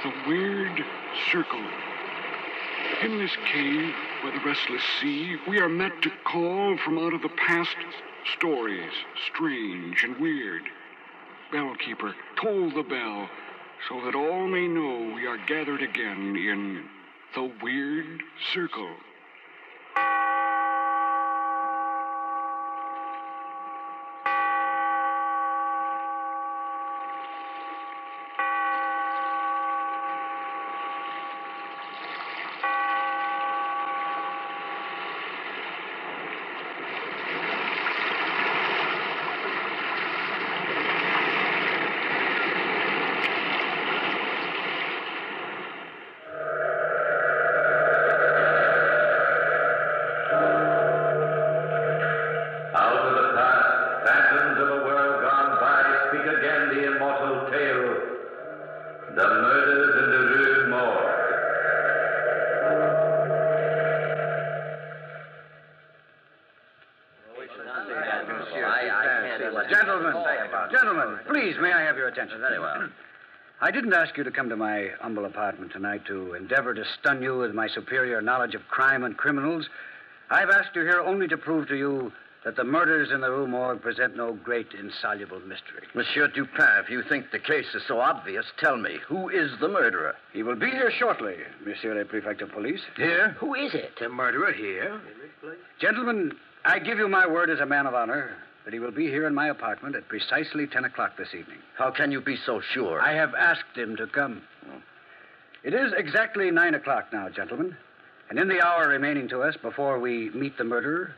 The weird circle. In this cave by the restless sea, we are met to call from out of the past stories, strange and weird. Bellkeeper, toll the bell, so that all may know we are gathered again in the weird circle. Gentlemen, please, may I have your attention? Very well. I didn't ask you to come to my humble apartment tonight to endeavor to stun you with my superior knowledge of crime and criminals. I've asked you here only to prove to you that the murders in the Rue Morgue present no great insoluble mystery. Monsieur Dupin, if you think the case is so obvious, tell me, who is the murderer? He will be here shortly, Monsieur le Prefect of Police. Here? Who is it? The murderer here? Gentlemen, I give you my word as a man of honor that he will be here in my apartment at precisely 10 o'clock this evening. How can you be so sure? I have asked him to come. It is exactly 9 o'clock now, gentlemen. And in the hour remaining to us before we meet the murderer,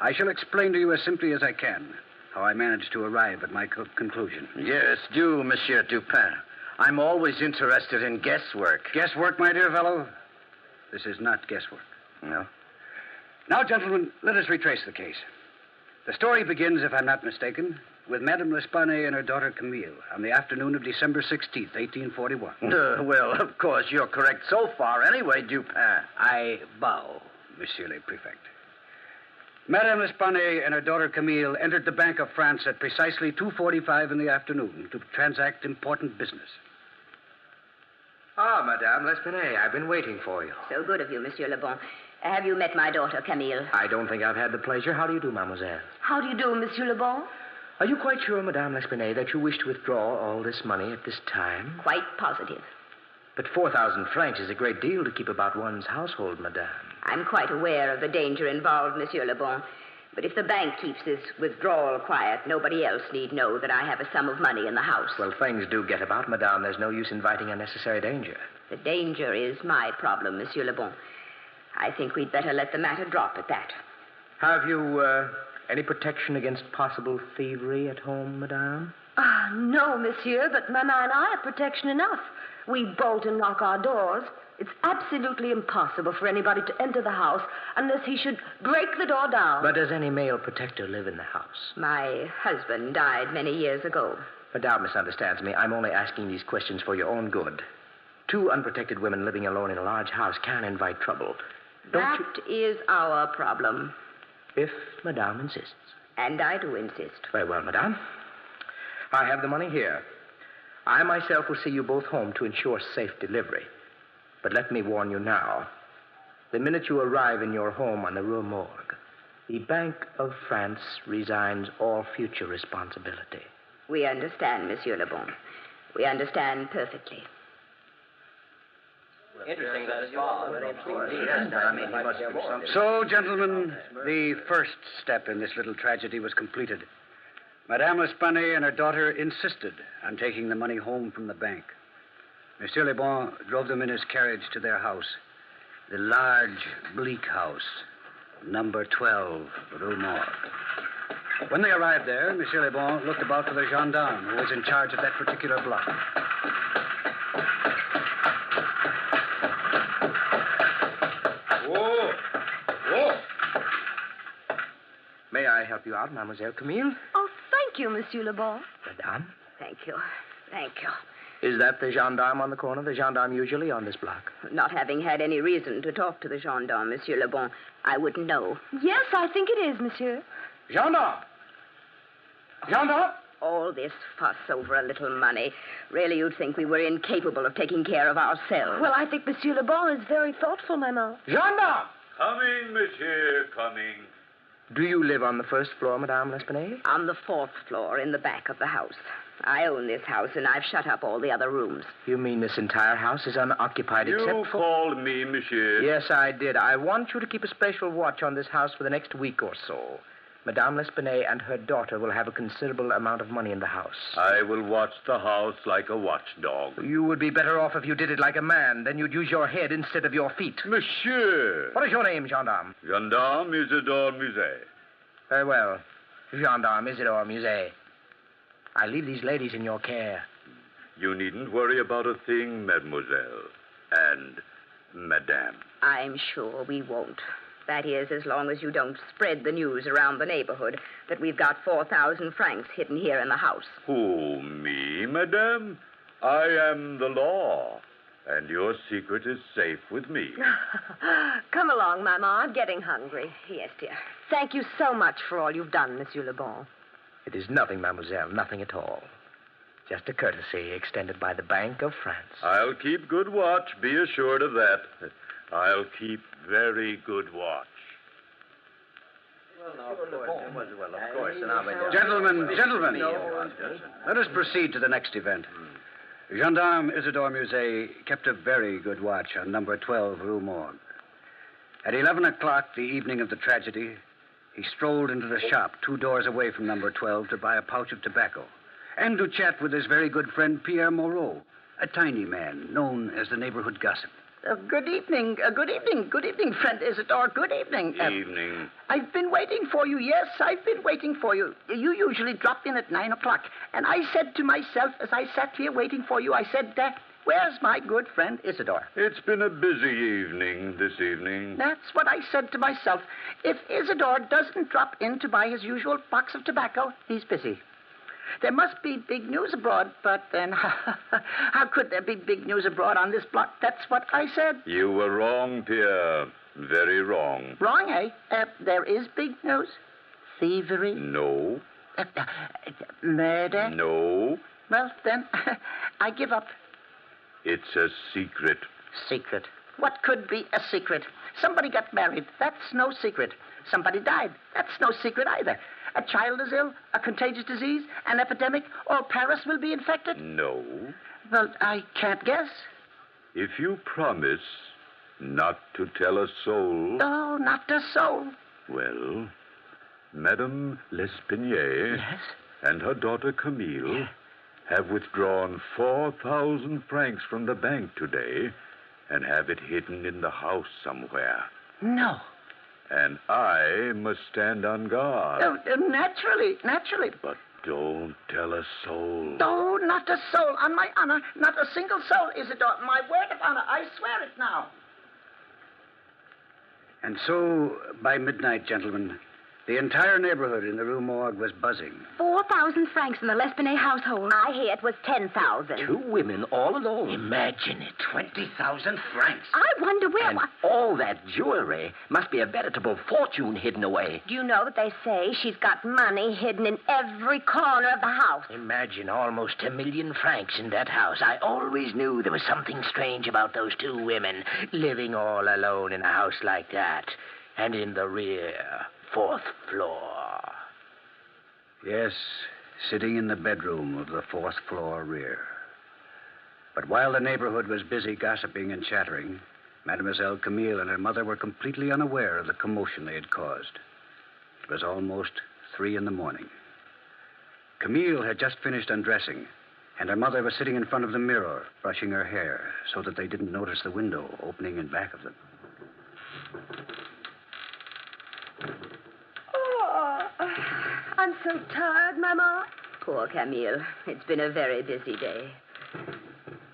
I shall explain to you as simply as I can how I managed to arrive at my conclusion. Yes, do, Monsieur Dupin. I'm always interested in guesswork. Guesswork, my dear fellow? This is not guesswork. No? Now, gentlemen, let us retrace the case. The story begins, if I'm not mistaken, with Madame L'Espanaye and her daughter Camille on the afternoon of December 16th, 1841. Well, of course, you're correct so far anyway, Dupin. I bow, Monsieur le Prefect. Madame L'Espanaye and her daughter Camille entered the Bank of France at precisely 2:45 in the afternoon to transact important business. Ah, Madame L'Espanaye, I've been waiting for you. So good of you, Monsieur Le Bon. Have you met my daughter, Camille? I don't think I've had the pleasure. How do you do, mademoiselle? How do you do, Monsieur Le Bon? Are you quite sure, Madame L'Espanaye, that you wish to withdraw all this money at this time? Quite positive. But 4,000 francs is a great deal to keep about one's household, Madame. I'm quite aware of the danger involved, Monsieur Le Bon. But if the bank keeps this withdrawal quiet, nobody else need know that I have a sum of money in the house. Well, things do get about, Madame. There's no use inviting unnecessary danger. The danger is my problem, Monsieur Le Bon. I think we'd better let the matter drop at that. Have you any protection against possible thievery at home, Madame? No, monsieur, but Mama and I have protection enough. We bolt and lock our doors. It's absolutely impossible for anybody to enter the house unless he should break the door down. But does any male protector live in the house? My husband died many years ago. Madame misunderstands me. I'm only asking these questions for your own good. Two unprotected women living alone in a large house can invite trouble. That is our problem. If Madame insists. And I do insist. Very well, Madame. I have the money here. I myself will see you both home to ensure safe delivery. But let me warn you now. The minute you arrive in your home on the Rue Morgue, the Bank of France resigns all future responsibility. We understand, Monsieur Le Bon. We understand perfectly. Interesting that it's fall. So, gentlemen, the first step in this little tragedy was completed. Madame L'Espanaye and her daughter insisted on taking the money home from the bank. Monsieur Le Bon drove them in his carriage to their house, the large, bleak house, number 12, Rue Morgue. When they arrived there, Monsieur Le Bon looked about for the gendarme who was in charge of that particular block. May I help you out, Mademoiselle Camille? Oh, thank you, Monsieur Le Bon. Madame? Thank you. Thank you. Is that the gendarme on the corner? The gendarme usually on this block? Not having had any reason to talk to the gendarme, Monsieur Le Bon, I wouldn't know. Yes, I think it is, monsieur. Gendarme! Gendarme! All this fuss over a little money. Really, you'd think we were incapable of taking care of ourselves. Well, I think Monsieur Le Bon is very thoughtful, Maman. Gendarme! Coming, monsieur, coming. Do you live on the first floor, Madame L'Espanaye? On the 4th floor, in the back of the house. I own this house, and I've shut up all the other rooms. You mean this entire house is unoccupied You except for... called me, monsieur. Yes, I did. I want you to keep a special watch on this house for the next week or so. Madame L'Espanaye and her daughter will have a considerable amount of money in the house. I will watch the house like a watchdog. You would be better off if you did it like a man. Then you'd use your head instead of your feet. Monsieur. What is your name, gendarme? Gendarme Isidore Musée. Very well. Gendarme Isidore Musée. I leave these ladies in your care. You needn't worry about a thing, mademoiselle. And madame. I'm sure we won't. That is, as long as you don't spread the news around the neighborhood that we've got 4,000 francs hidden here in the house. Who, me, madame? I am the law, and your secret is safe with me. Come along, Maman. I'm getting hungry. Yes, dear. Thank you so much for all you've done, Monsieur Le Bon. It is nothing, mademoiselle, nothing at all. Just a courtesy extended by the Bank of France. I'll keep good watch, be assured of that. I'll keep very good watch. Gentlemen, let us proceed to the next event. Gendarme Isidore Musée kept a very good watch on number 12 Rue Morgue. At 11 o'clock the evening of the tragedy, he strolled into the shop 2 doors away from number 12 to buy a pouch of tobacco and to chat with his very good friend Pierre Moreau, a tiny man known as the neighborhood gossip. Good evening, friend Isidore. Good evening. Evening. I've been waiting for you. Yes, I've been waiting for you. You usually drop in at 9 o'clock. And I said to myself, as I sat here waiting for you, I said, where's my good friend Isidore? It's been a busy evening this evening. That's what I said to myself. If Isidore doesn't drop in to buy his usual box of tobacco, he's busy. There must be big news abroad, but then how could there be big news abroad on this block? That's what I said. You were wrong, Pierre. Very wrong. Wrong, eh? There is big news. Thievery? No. Murder? No. Well, then, I give up. It's a secret. Secret? What could be a secret? Somebody got married. That's no secret. Somebody died. That's no secret either. A child is ill, a contagious disease, an epidemic, or Paris will be infected? No. Well, I can't guess. If you promise not to tell a soul... Oh, not a soul. Well, Madame L'Espanaye Yes? and her daughter Camille have withdrawn 4,000 francs from the bank today and have it hidden in the house somewhere. No. And I must stand on guard. Oh, naturally. But don't tell a soul. No, not a soul. On my honor, not a single soul, Isidore. My word of honor. I swear it now. And so, by midnight, gentlemen, the entire neighborhood in the Rue Morgue was buzzing. 4,000 francs in the L'Espanaye household. I hear it was 10,000. 2 women all alone. Imagine it. 20,000 francs. I wonder where... And all that jewelry must be a veritable fortune hidden away. Do you know that they say she's got money hidden in every corner of the house? Imagine almost 1 million francs in that house. I always knew there was something strange about those 2 women living all alone in a house like that. And in the rear, 4th floor. Yes, sitting in the bedroom of the 4th floor rear. But while the neighborhood was busy gossiping and chattering, Mademoiselle Camille and her mother were completely unaware of the commotion they had caused. It was almost 3 a.m. Camille had just finished undressing, and her mother was sitting in front of the mirror, brushing her hair so that they didn't notice the window opening in back of them. I'm so tired, Maman. Poor Camille. It's been a very busy day.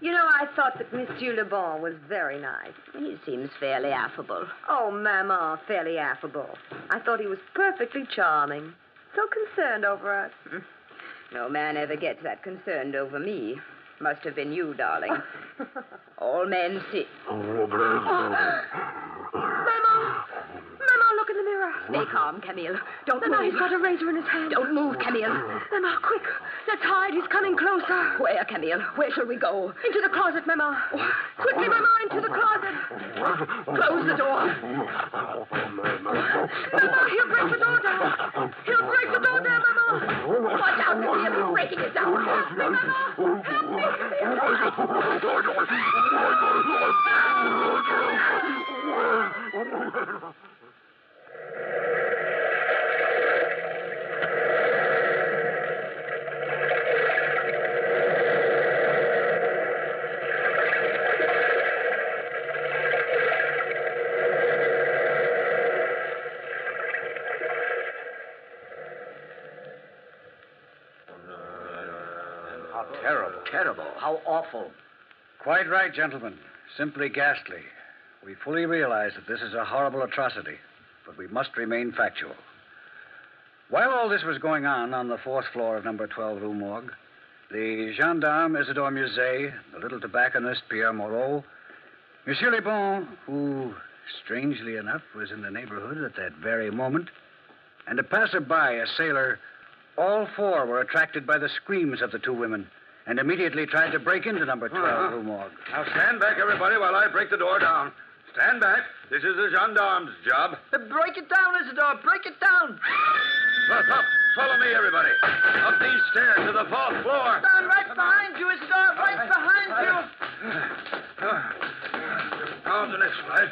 You know, I thought that Monsieur Le Bon was very nice. He seems fairly affable. Oh, Maman, fairly affable. I thought he was perfectly charming. So concerned over us. No man ever gets that concerned over me. Must have been you, darling. All men see... Maman! Maman, look in the mirror. Stay calm, Camille. Don't Mama, move. he's got a razor in his hand. Don't move, Camille. Mama, quick. Let's hide. He's coming closer. Where, Camille? Where shall we go? Into the closet, Mama. Quickly, Mama, into the closet. Close the door. Mama, he'll break the door down. He'll break the door down, Mama. Watch out, Camille. He's breaking it down. Help me, Mama. Help me. How terrible. Terrible. How awful. Quite right, gentlemen. Simply ghastly. We fully realize that this is a horrible atrocity, but we must remain factual. While all this was going on the fourth floor of number 12 Rue Morgue, the gendarme Isidore Musée, the little tobacconist Pierre Moreau, Monsieur Le Bon, who, strangely enough, was in the neighborhood at that very moment, and a passerby, a sailor, all four were attracted by the screams of the two women and immediately tried to break into number 12 Rue Morgue. Now stand back, everybody, while I break the door down. Stand back. This is the gendarme's job. Break it down, Isidore. Break it down. Up. Follow me, everybody. Up these stairs to the fourth floor. Down right behind you, Isidore. Right behind you. On the next slide.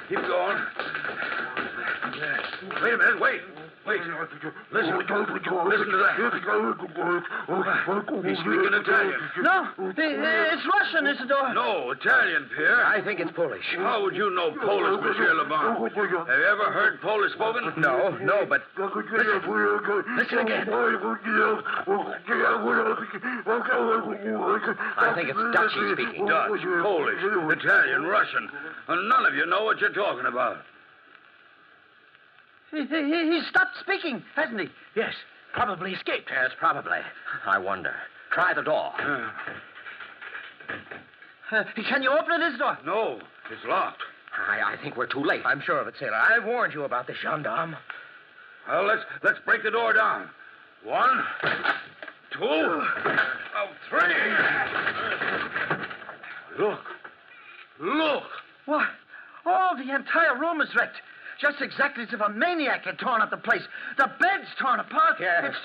Keep going. Wait a minute. Wait. Listen to that. He's speaking Italian. No, it's Russian, Isidore. No, Italian, Pierre. I think it's Polish. How would you know Polish, Monsieur Le Bon? Have you ever heard Polish spoken? No, but listen again. I think it's Dutch he's speaking. Dutch, Polish, Italian, Russian. And none of you know what you're talking about. He stopped speaking, hasn't he? Yes, probably escaped. Yes, probably. I wonder. Try the door. Can you open it, Isidore? No, it's locked. I think we're too late. I'm sure of it, sailor. I warned you about the gendarme. Well, let's break the door down. 1, 2, 3. Look. What? Oh, the entire room is wrecked. Just exactly as if a maniac had torn up the place. The bed's torn apart. Yes.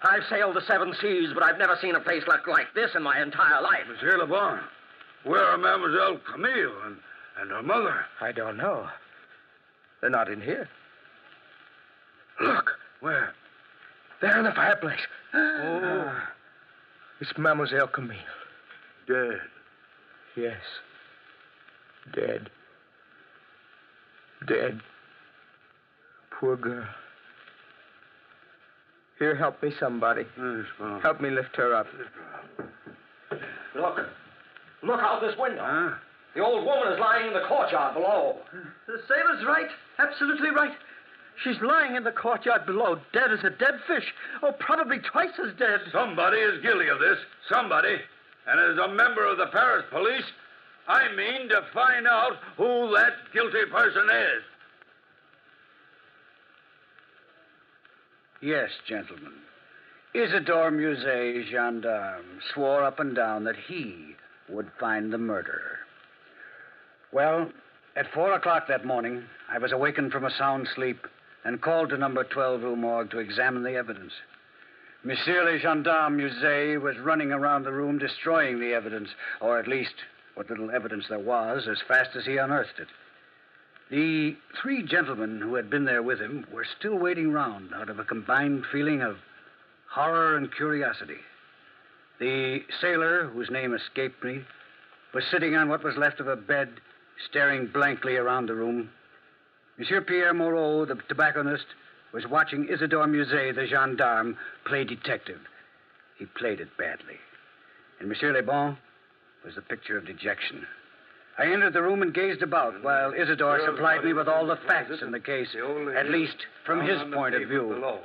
I've sailed the 7 seas, but I've never seen a place look like this in my entire life. Monsieur Le Bon, where are Mademoiselle Camille and her mother? I don't know. They're not in here. Look. Where? They're in the fireplace. Oh. It's Mademoiselle Camille. Dead. Yes. Dead. Poor girl. Here, help me, somebody. Yes, well. Help me lift her up. Look out this window. Huh? The old woman is lying in the courtyard below. The sailor's right. Absolutely right. She's lying in the courtyard below, dead as a dead fish. Oh, probably twice as dead. Somebody is guilty of this. Somebody. And as a member of the Paris police, I mean to find out who that guilty person is. Yes, gentlemen. Isidore Musée, gendarme, swore up and down that he would find the murderer. Well, at 4 o'clock that morning, I was awakened from a sound sleep and called to number 12 Rue Morgue to examine the evidence. Monsieur le Gendarme Musée was running around the room destroying the evidence, or at least what little evidence there was, as fast as he unearthed it. The 3 gentlemen who had been there with him were still waiting round out of a combined feeling of horror and curiosity. The sailor, whose name escaped me, was sitting on what was left of a bed, staring blankly around the room. Monsieur Pierre Moreau, the tobacconist, was watching Isidore Musée, the gendarme, play detective. He played it badly. And Monsieur Le Bon was the picture of dejection. I entered the room and gazed about while Isidore supplied me with all the facts in the case, at least from his point of view. Below.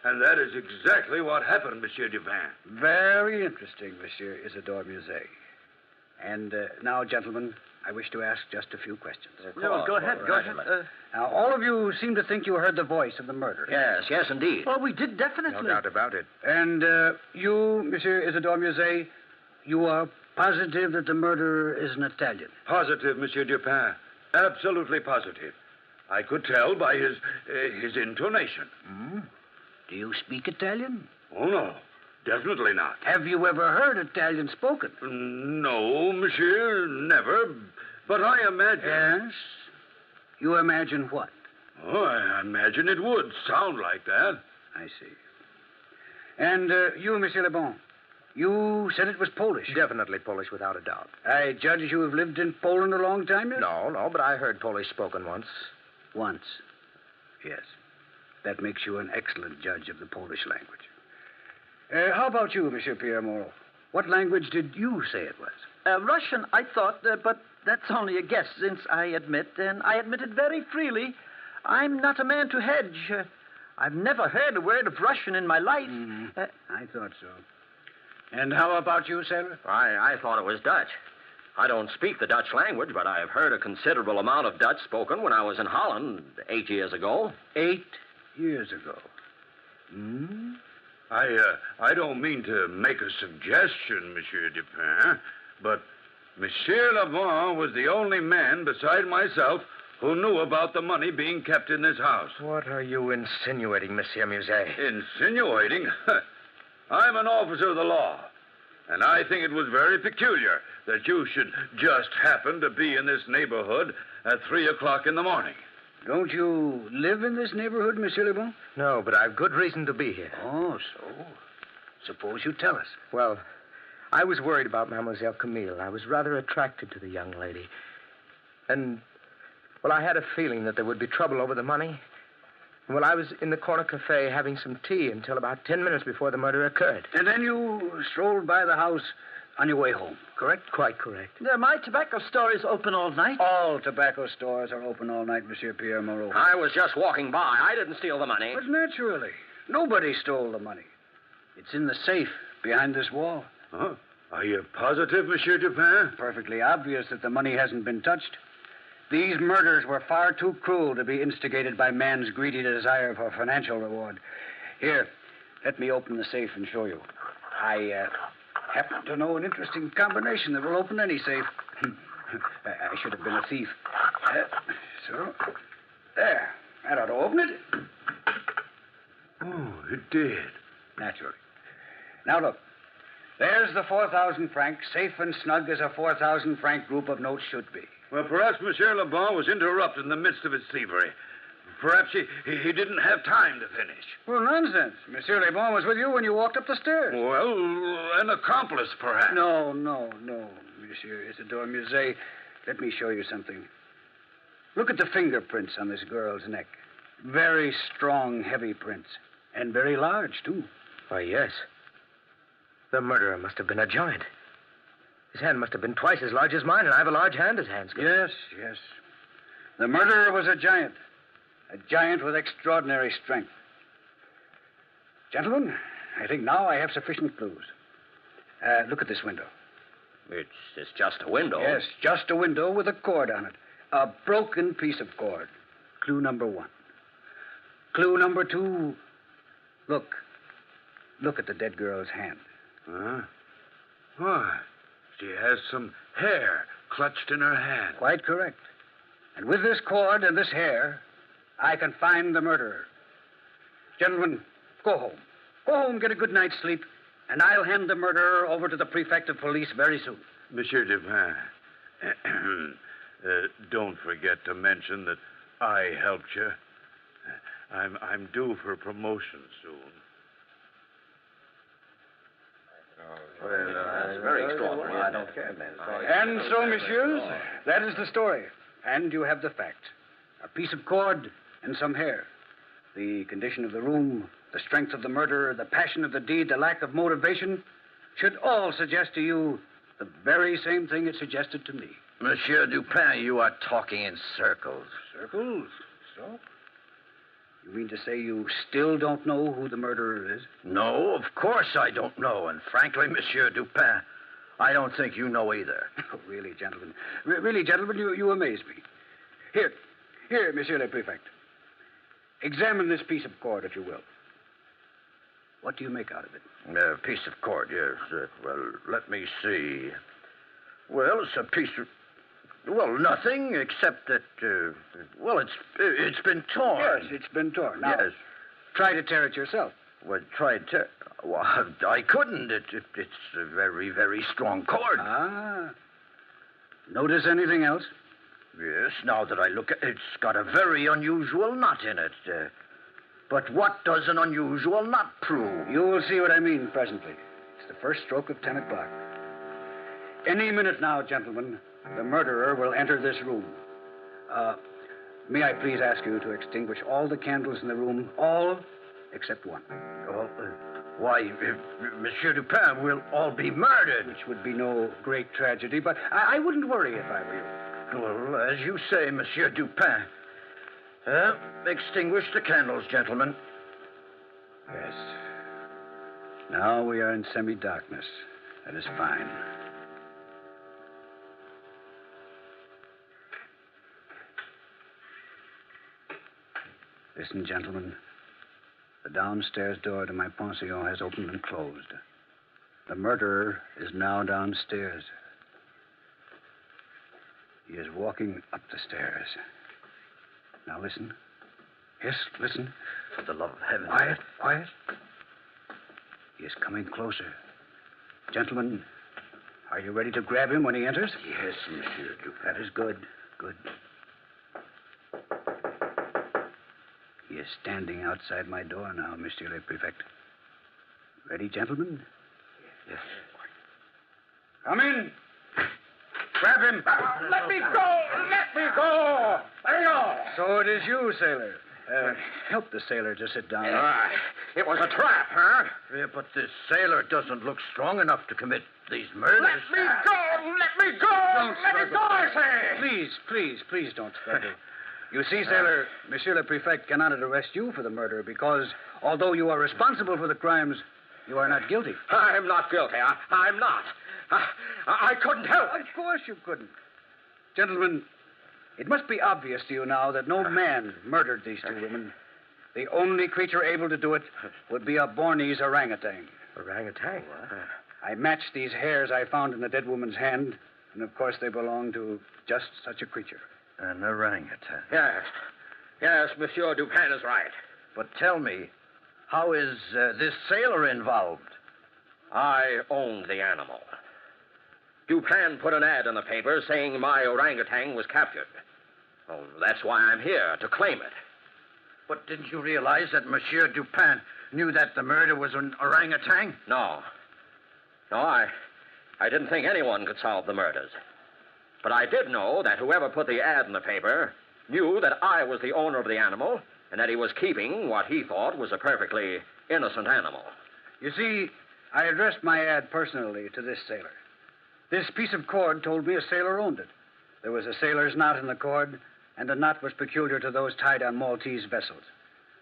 And that is exactly what happened, Monsieur Dupin. Very interesting, Monsieur Isidore Musée. And now, gentlemen, I wish to ask just a few questions. No, go ahead. Now, all of you seem to think you heard the voice of the murderer. Yes, indeed. Well, we did definitely. No doubt about it. And you, Monsieur Isidore Musée, you are positive that the murderer is an Italian? Positive, Monsieur Dupin. Absolutely positive. I could tell by his intonation. Do you speak Italian? Oh, no. Definitely not. Have you ever heard Italian spoken? No, monsieur, never. But I imagine... Yes? You imagine what? Oh, I imagine it would sound like that. I see. And you, Monsieur Le Bon, you said it was Polish. Definitely Polish, without a doubt. I judge you have lived in Poland a long time yet? No, but I heard Polish spoken once. Once. Yes. That makes you an excellent judge of the Polish language. How about you, Monsieur Pierre Moreau? What language did you say it was? Russian, I thought, but that's only a guess, since I admit, and I admit it very freely, I'm not a man to hedge. I've never heard a word of Russian in my life. I thought so. And how about you, sailor? I thought it was Dutch. I don't speak the Dutch language, but I've heard a considerable amount of Dutch spoken when I was in Holland 8 years ago. 8 years ago. I don't mean to make a suggestion, Monsieur Dupin, but Monsieur Le Bon was the only man beside myself who knew about the money being kept in this house. What are you insinuating, Monsieur Musée? Insinuating? I'm an officer of the law, and I think it was very peculiar that you should just happen to be in this neighborhood at 3 o'clock in the morning. Don't you live in this neighborhood, Monsieur Le Bon? No, but I've good reason to be here. Oh, so? Suppose you tell us. Well, I was worried about Mademoiselle Camille. I was rather attracted to the young lady. And, well, I had a feeling that there would be trouble over the money. Well, I was in the corner cafe having some tea until about 10 minutes before the murder occurred. And then you strolled by the house on your way home, correct? Quite correct. My tobacco store is open all night. All tobacco stores are open all night, Monsieur Pierre Moreau. I was just walking by. I didn't steal the money. But naturally. Nobody stole the money. It's in the safe behind this wall. Huh? Are you positive, Monsieur Dupin? Perfectly obvious that the money hasn't been touched. These murders were far too cruel to be instigated by man's greedy desire for financial reward. Here, let me open the safe and show you. I happen to know an interesting combination that will open any safe. I should have been a thief. So, there. That ought to open it. Oh, it did. Naturally. Now, look. There's the 4,000 francs, safe and snug as a 4,000 franc group of notes should be. Well, perhaps Monsieur Le Bon was interrupted in the midst of his thievery. Perhaps he didn't have time to finish. Well, nonsense. Monsieur Le Bon was with you when you walked up the stairs. Well, an accomplice, perhaps. No, Monsieur Isidore Musée. Let me show you something. Look at the fingerprints on this girl's neck. Very strong, heavy prints. And very large, too. Why, yes. The murderer must have been a giant. His hand must have been twice as large as mine, and I have a large hand as hands go. Yes. The murderer was a giant. A giant with extraordinary strength. Gentlemen, I think now I have sufficient clues. Look at this window. It's just a window. Yes, just a window with a cord on it. A broken piece of cord. Clue number 1. Clue number 2. Look at the dead girl's hand. Huh? Why? She has some hair clutched in her hand. Quite correct. And with this cord and this hair, I can find the murderer. Gentlemen, go home. Go home, get a good night's sleep, and I'll hand the murderer over to the prefect of police very soon. Monsieur Dupin, don't forget to mention that I helped you. I'm due for promotion soon. That's very extraordinary. I don't care. And so, messieurs, that is the story. And you have the facts. A piece of cord and some hair. The condition of the room, the strength of the murderer, the passion of the deed, the lack of motivation should all suggest to you the very same thing it suggested to me. Monsieur Dupin, you are talking in circles. Circles? So? You mean to say you still don't know who the murderer is? No, of course I don't know. And frankly, Monsieur Dupin, I don't think you know either. Oh, really, gentlemen. Really, gentlemen, you amaze me. Here, Monsieur le Prefect. Examine this piece of cord, if you will. What do you make out of it? A piece of cord, yes. Well, let me see. Well, it's a piece of... Well, nothing except that, it's been torn. Yes, it's been torn. Now, yes. Try to tear it yourself. Well, well, I couldn't. It's a very, very strong cord. Ah. Notice anything else? Yes, now that I look at it, it's got a very unusual knot in it. But what does an unusual knot prove? You will see what I mean presently. It's the first stroke of 10 o'clock. Any minute now, gentlemen, the murderer will enter this room. May I please ask you to extinguish all the candles in the room, all except one. Well, why, Monsieur Dupin will all be murdered. Which would be no great tragedy, but I wouldn't worry if I were you. Well, as you say, Monsieur Dupin. Extinguish the candles, gentlemen. Yes. Now we are in semi-darkness. That is fine. Listen, gentlemen. The downstairs door to my pension has opened and closed. The murderer is now downstairs. He is walking up the stairs. Now listen. Yes, listen. For the love of heaven. Quiet. He is coming closer. Gentlemen, are you ready to grab him when he enters? Yes, Monsieur Dupin. That is good. He is standing outside my door now, Monsieur le Prefect. Ready, gentlemen? Yes. Come in. Grab him. Let me go! Let me go! Let me go! So it is you, sailor. Help the sailor to sit down. It was a trap, huh? Yeah, but this sailor doesn't look strong enough to commit these murders. Let me go! Let me go! Let me go, I say! Please don't struggle. You see, sailor, Monsieur le Prefect cannot arrest you for the murder because, although you are responsible for the crimes, you are not guilty. I'm not guilty. I'm not. I couldn't help it. Of course you couldn't. Gentlemen, it must be obvious to you now that no man murdered these two women. The only creature able to do it would be a Bornese orangutan. Orangutan? I matched these hairs I found in the dead woman's hand, and of course they belong to just such a creature. An orangutan. Yes, Monsieur Dupin is right. But tell me, how is this sailor involved? I owned the animal. Dupin put an ad in the paper saying my orangutan was captured. Oh, that's why I'm here, to claim it. But didn't you realize that Monsieur Dupin knew that the murder was an orangutan? No, I didn't think anyone could solve the murders. But I did know that whoever put the ad in the paper knew that I was the owner of the animal and that he was keeping what he thought was a perfectly innocent animal. You see, I addressed my ad personally to this sailor. This piece of cord told me a sailor owned it. There was a sailor's knot in the cord, and the knot was peculiar to those tied on Maltese vessels.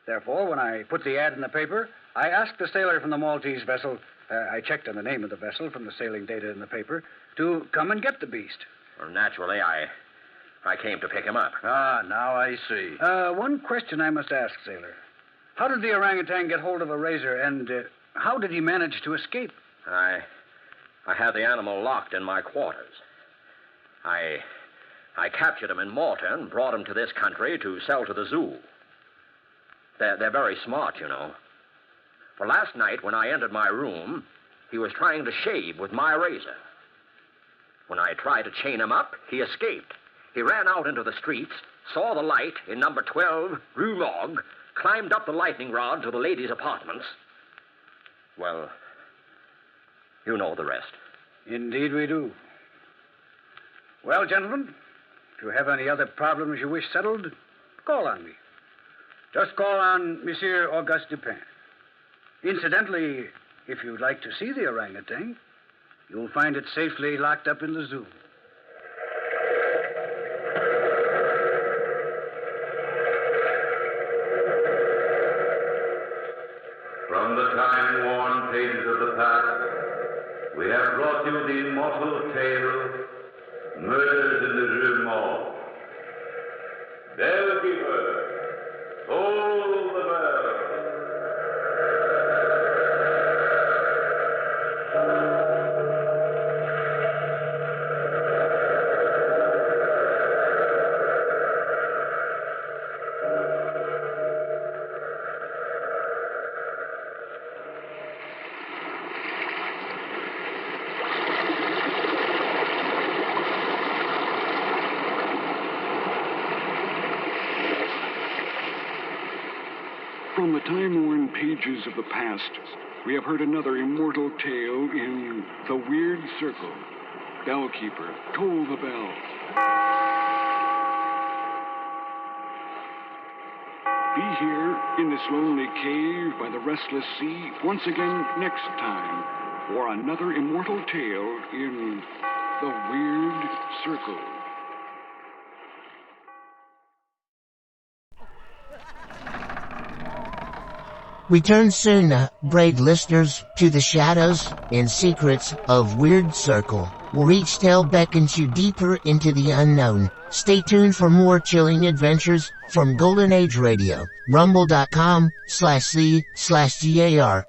Therefore, when I put the ad in the paper, I asked the sailor from the Maltese vessel, I checked on the name of the vessel from the sailing data in the paper, to come and get the beast. Well, naturally, I came to pick him up. Ah, now I see. One question I must ask, sailor. How did the orangutan get hold of a razor, and how did he manage to escape? I had the animal locked in my quarters. I captured him in Malta and brought him to this country to sell to the zoo. They're very smart, you know. For last night, when I entered my room, he was trying to shave with my razor. When I tried to chain him up, he escaped. He ran out into the streets, saw the light in number 12, Rue Morgue, climbed up the lightning rod to the ladies' apartments. Well, you know the rest. Indeed we do. Well, gentlemen, if you have any other problems you wish settled, call on me. Just call on Monsieur Auguste Dupin. Incidentally, if you'd like to see the orangutan, you'll find it safely locked up in the zoo. From the time-worn pages of the past, we have brought you the immortal tale, Murders in the Rue Morgue. Bellkeeper, toll the bell. From the time-worn pages of the past, we have heard another immortal tale in The Weird Circle. Bellkeeper, toll the bell. Be here in this lonely cave by the restless sea once again next time for another immortal tale in The Weird Circle. Return soon, brave listeners, to the shadows and secrets of Weird Circle, where each tale beckons you deeper into the unknown. Stay tuned for more chilling adventures from Golden Age Radio, rumble.com/c/GAR.